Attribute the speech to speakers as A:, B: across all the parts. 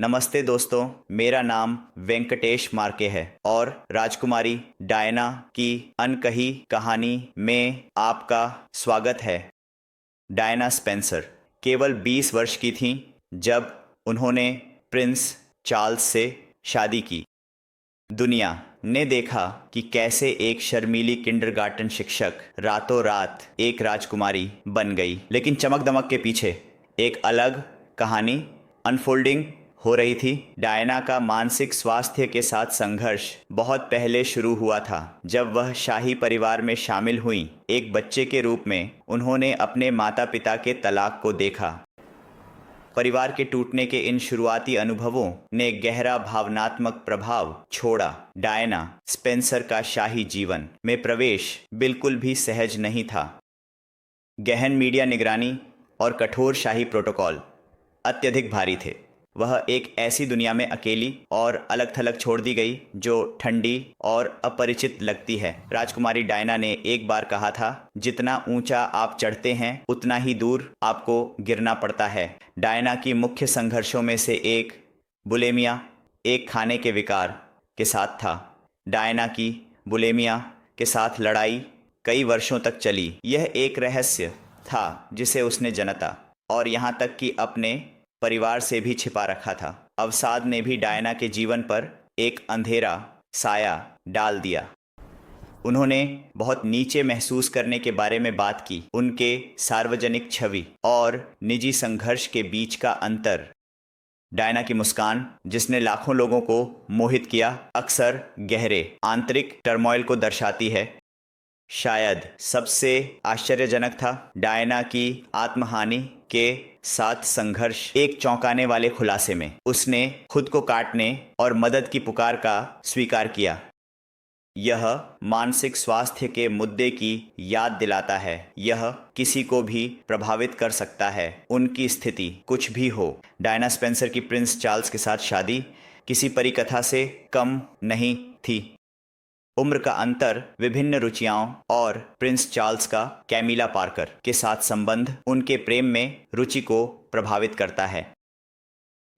A: नमस्ते दोस्तों, मेरा नाम वेंकटेश मार्के है और राजकुमारी डायना की अनकही कहानी में आपका स्वागत है। डायना स्पेंसर केवल 20 वर्ष की थीं जब उन्होंने प्रिंस चार्ल्स से शादी की। दुनिया ने देखा कि कैसे एक शर्मीली किंडरगार्टन शिक्षक रातों रात एक राजकुमारी बन गई, लेकिन चमक दमक के पीछे एक अलग कहानी अनफोल्डिंग हो रही थी। डायना का मानसिक स्वास्थ्य के साथ संघर्ष बहुत पहले शुरू हुआ था, जब वह शाही परिवार में शामिल हुई। एक बच्चे के रूप में उन्होंने अपने माता पिता के तलाक को देखा। परिवार के टूटने के इन शुरुआती अनुभवों ने गहरा भावनात्मक प्रभाव छोड़ा। डायना स्पेंसर का शाही जीवन में प्रवेश बिल्कुल भी सहज नहीं था। गहन मीडिया निगरानी और कठोर शाही प्रोटोकॉल अत्यधिक भारी थे। वह एक ऐसी दुनिया में अकेली और अलग थलग छोड़ दी गई जो ठंडी और अपरिचित लगती है। राजकुमारी डायना ने एक बार कहा था, जितना ऊंचा आप चढ़ते हैं उतना ही दूर आपको गिरना पड़ता है। डायना की मुख्य संघर्षों में से एक बुलेमिया, एक खाने के विकार के साथ था। डायना की बुलेमिया के साथ लड़ाई कई वर्षों तक चली। यह एक रहस्य था जिसे उसने जनता और यहाँ तक कि अपने परिवार से भी छिपा रखा था। अवसाद ने भी डायना के जीवन पर एक अंधेरा साया डाल दिया। उन्होंने बहुत नीचे महसूस करने के बारे में बात की। उनके सार्वजनिक छवि और निजी संघर्ष के बीच का अंतर। डायना की मुस्कान, जिसने लाखों लोगों को मोहित किया, अक्सर गहरे आंतरिक टर्मोइल को दर्शाती है। शायद सबसे आश्चर्यजनक था डायना की आत्महानि के साथ संघर्ष एक चौंकाने वाले खुलासे में। उसने खुद को काटने और मदद की पुकार का स्वीकार किया। यह मानसिक स्वास्थ्य के मुद्दे की याद दिलाता है। यह किसी को भी प्रभावित कर सकता है, उनकी स्थिति कुछ भी हो। डायना स्पेंसर की प्रिंस चार्ल्स के साथ शादी किसी परिकथा से कम नहीं थी। उम्र का अंतर, विभिन्न रुचियां और प्रिंस चार्ल्स का कैमिला पार्कर के साथ संबंध उनके प्रेम में रुचि को प्रभावित करता है।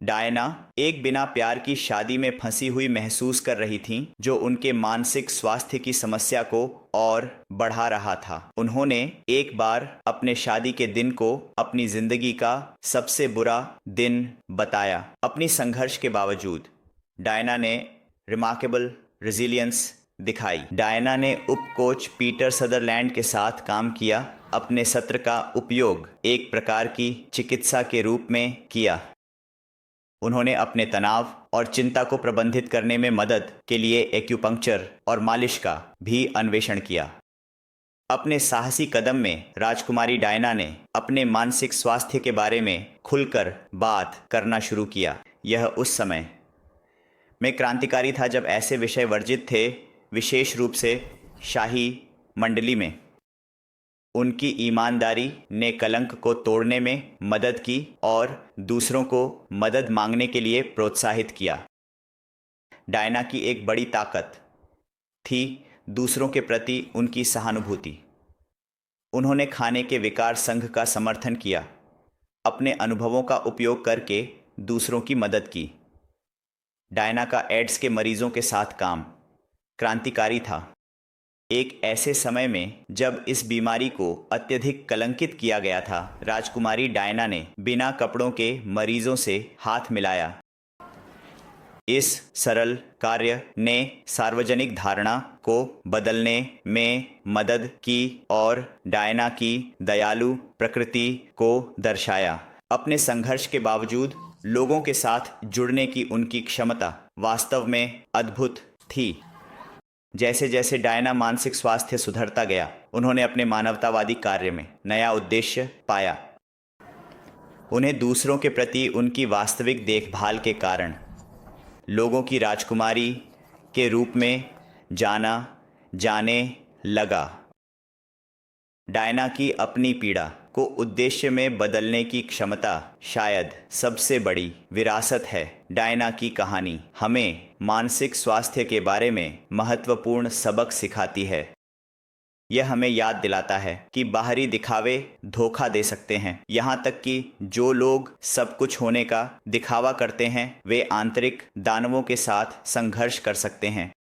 A: डायना एक बिना प्यार की शादी में फंसी हुई महसूस कर रही थीं, जो उनके मानसिक स्वास्थ्य की समस्या को और बढ़ा रहा था। उन्होंने एक बार अपने शादी के दिन को अपनी जिंदगी का सबसे बुरा दिन बताया। अपनी संघर्ष के बावजूद डायना ने रिमार्केबल रेजिलियंस दिखाई। डायना ने उप कोच पीटर सदरलैंड के साथ काम किया, अपने सत्र का उपयोग एक प्रकार की चिकित्सा के रूप में किया। उन्होंने अपने तनाव और चिंता को प्रबंधित करने में मदद के लिए एक्यूपंक्चर और मालिश का भी अन्वेषण किया। अपने साहसी कदम में राजकुमारी डायना ने अपने मानसिक स्वास्थ्य के बारे में खुलकर बात करना शुरू किया। यह उस समय में क्रांतिकारी था जब ऐसे विषय वर्जित थे, विशेष रूप से शाही मंडली में। उनकी ईमानदारी ने कलंक को तोड़ने में मदद की और दूसरों को मदद मांगने के लिए प्रोत्साहित किया। डायना की एक बड़ी ताकत थी दूसरों के प्रति उनकी सहानुभूति। उन्होंने खाने के विकार संघ का समर्थन किया, अपने अनुभवों का उपयोग करके दूसरों की मदद की। डायना का एड्स के मरीजों के साथ काम क्रांतिकारी था। एक ऐसे समय में जब इस बीमारी को अत्यधिक कलंकित किया गया था, राजकुमारी डायना ने बिना कपड़ों के मरीजों से हाथ मिलाया। इस सरल कार्य ने सार्वजनिक धारणा को बदलने में मदद की और डायना की दयालु प्रकृति को दर्शाया। अपने संघर्ष के बावजूद लोगों के साथ जुड़ने की उनकी क्षमता वास्तव में अद्भुत थी। जैसे जैसे डायना मानसिक स्वास्थ्य सुधरता गया, उन्होंने अपने मानवतावादी कार्य में नया उद्देश्य पाया। उन्हें दूसरों के प्रति उनकी वास्तविक देखभाल के कारण लोगों की राजकुमारी के रूप में जाने लगा। डायना की अपनी पीड़ा को उद्देश्य में बदलने की क्षमता शायद सबसे बड़ी विरासत है। डायना की कहानी हमें मानसिक स्वास्थ्य के बारे में महत्वपूर्ण सबक सिखाती है। यह हमें याद दिलाता है कि बाहरी दिखावे धोखा दे सकते हैं। यहाँ तक कि जो लोग सब कुछ होने का दिखावा करते हैं वे आंतरिक दानवों के साथ संघर्ष कर सकते हैं।